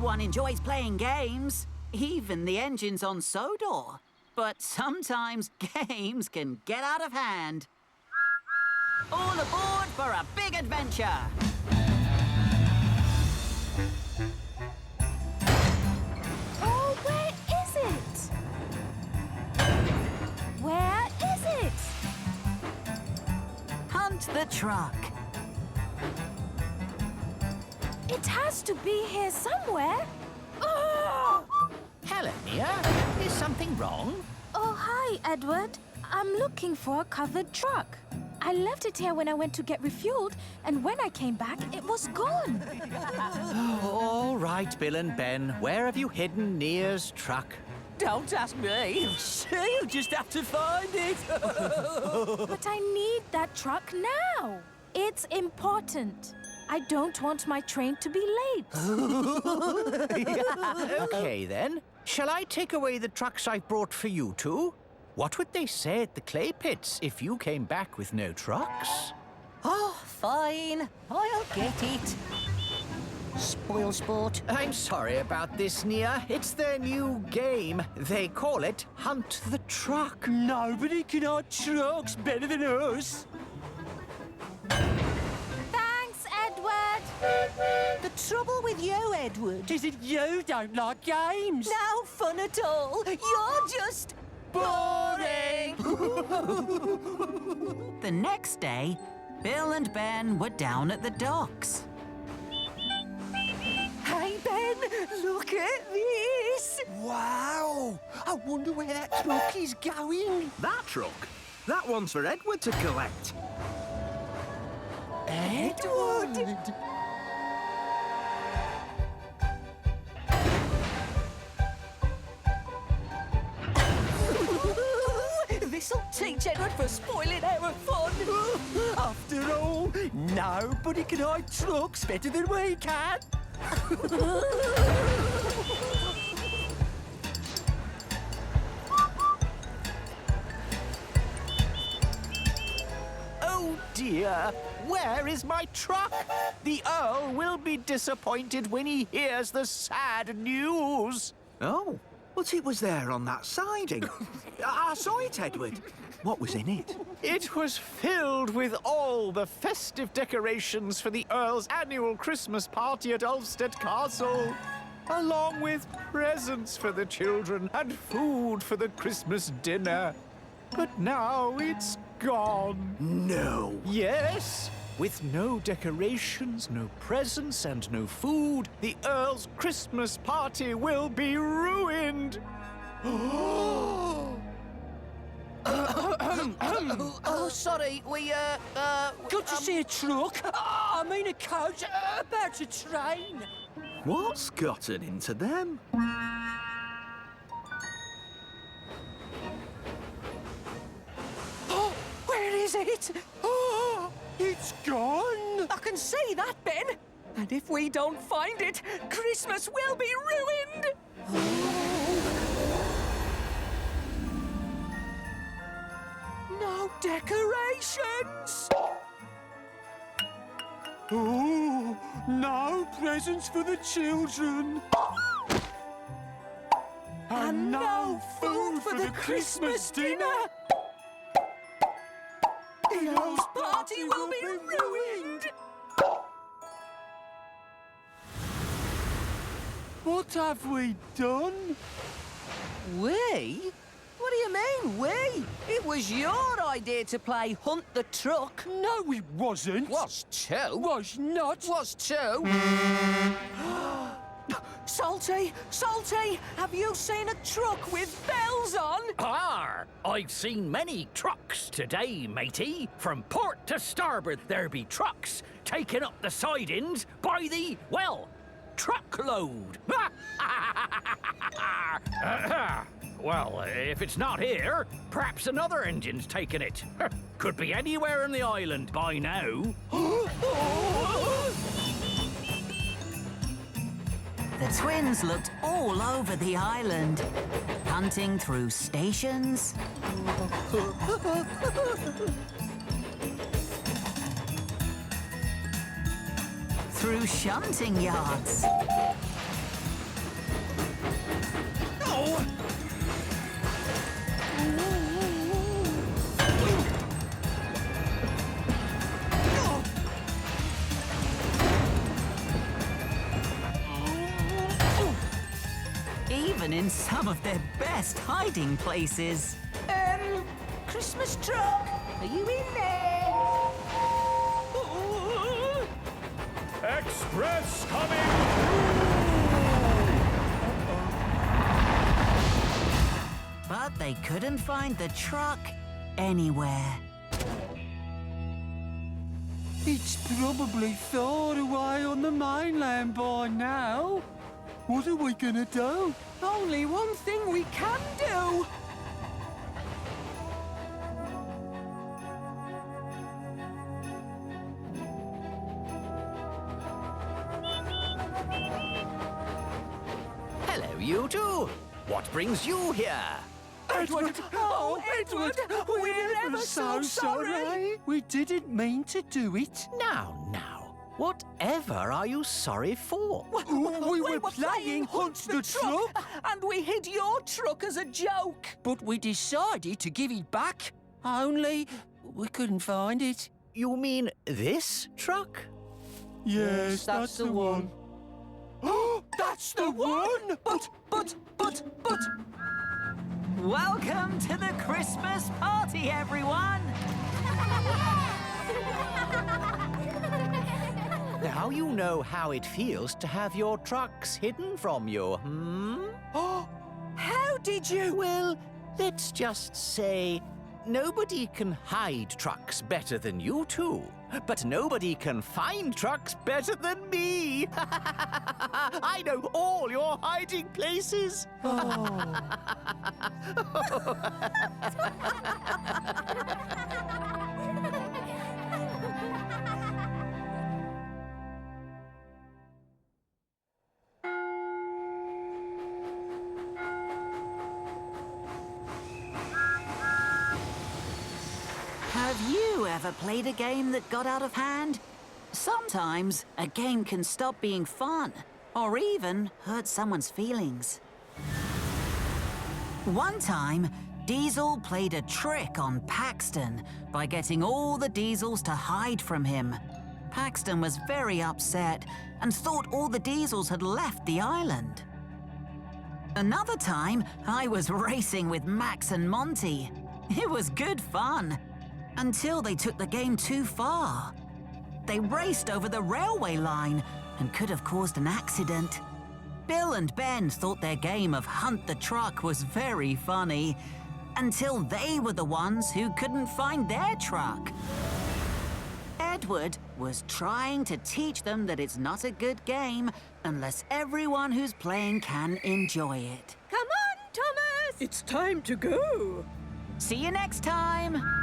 Everyone enjoys playing games, even the engines on Sodor. But sometimes games can get out of hand. All aboard for a big adventure! Oh, where is it? Where is it? Hunt the truck. It has to be here somewhere. Oh! Hello, Mia. Is something wrong? Oh, hi, Edward. I'm looking for a covered truck. I left it here when I went to get refueled, and when I came back, it was gone. All right, Bill and Ben. Where have you hidden Nia's truck? Don't ask me. You just have to find it. But I need that truck now. It's important. I don't want my train to be late. Okay, then. Shall I take away the trucks I brought for you two? What would they say at the clay pits if you came back with no trucks? Oh, fine. I'll get it. Spoil sport. I'm sorry about this, Nia. It's their new game. They call it Hunt the Truck. Nobody can hunt trucks better than us. Thanks, Edward. The trouble with you, Edward, Is it you don't like games? no fun at all. You're just boring. The next day, Bill and Ben were down at the docks. Hey, Ben, look at this. Wow! I wonder where that truck is going. That truck? That one's for Edward to collect. Edward! This'll teach Edward for spoiling our fun. After all, nobody can hide trucks better than we can. Oh dear, where is my truck? The Earl will be disappointed when he hears the sad news. Oh, but it was there on that siding. I saw it, Edward. What was in it? It was filled with all the festive decorations for the Earl's annual Christmas party at Ulfstead Castle, along with presents for the children and food for the Christmas dinner. But now it's gone. No. Yes, with no decorations, no presents, and no food, the Earl's Christmas party will be ruined. Oh, sorry, Good to see a truck. I mean a coach about a train. What's gotten into them? Oh, where is it? Oh, it's gone. I can see that, Ben. And if we don't find it, Christmas will be ruined. No decorations. Oh, no presents for the children. And no food for the Christmas dinner. The Earl's party will be ruined. What have we done? We? What do you mean, we? It was your idea to play Hunt the Truck. No, it wasn't. Was too. Was not. Was too. Salty, Salty, have you seen a truck with bells on? Arr! I've seen many trucks today, matey. From port to starboard, there be trucks taking up the sidings by the, well, truckload. Well, if it's not here, perhaps another engine's taken it. Could be anywhere in the island by now. The twins looked all over the island, hunting through stations, through shunting yards, even in some of their best hiding places. Christmas truck, are you in there? Express coming! But they couldn't find the truck anywhere. It's probably far away on the mainland by now. What are we gonna do? Only one thing we can do. Hello, you two. What brings you here? Edward! Oh, Edward! We're ever so sorry! We didn't mean to do it. Now. Whatever are you sorry for? We were playing Hunt the Truck, and we hid your truck as a joke. But we decided to give it back, only we couldn't find it. You mean this truck? Yes, that's the one. That's the one! But... Welcome to the Christmas party, everyone! Now you know how it feels to have your trucks hidden from you, How did you... Well, let's just say nobody can hide trucks better than you two, but nobody can find trucks better than me. I know all your hiding places. Have you ever played a game that got out of hand? Sometimes a game can stop being fun, or even hurt someone's feelings. One time, Diesel played a trick on Paxton by getting all the Diesels to hide from him. Paxton was very upset and thought all the Diesels had left the island. Another time, I was racing with Max and Monty. It was good fun, until they took the game too far. They raced over the railway line and could have caused an accident. Bill and Ben thought their game of Hunt the Truck was very funny, until they were the ones who couldn't find their truck. Edward was trying to teach them that it's not a good game unless everyone who's playing can enjoy it. Come on, Thomas! It's time to go. See you next time!